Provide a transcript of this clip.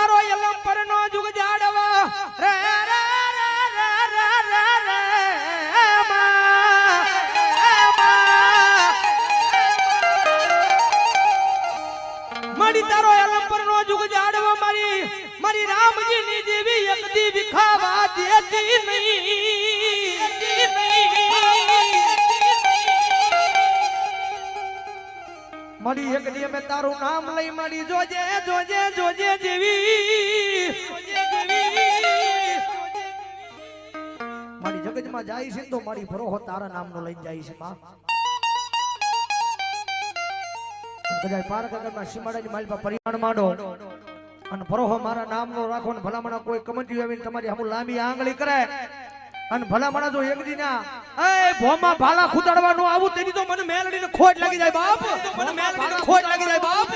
તારો એલમ પરનો જુગ જાડવા રે રે મારી તારો એલમ પરનો જુગ જાડવા મારી રામજી ની દેવી એક દી વિખાવા દેતી નહીં મારી એક દી મે તારું નામ લઈ મારી જોજે જોજે જોજે દેવી મારી જગતમાં જાય છે તો મારી ભરોહો તારા નામનો લઈને જાય છે માં કદાચ પારગગરમાં સીમાડાની માલ પર પરિમાણ માંડો અને ભરોહો મારા નામનો રાખો ને ભલામણા કોઈ કમેન્ટી આવીને તમારી હમુ લાંબી આંગળી કરે અને ભલામણા જો એક દીના એ ભોમાં ભાલા ખુદાડવાનું આવું તેની તો મને મેલડીને ખોટ લાગી જાય બાપ મને મેલડીને ખોટ લાગી જાય બાપ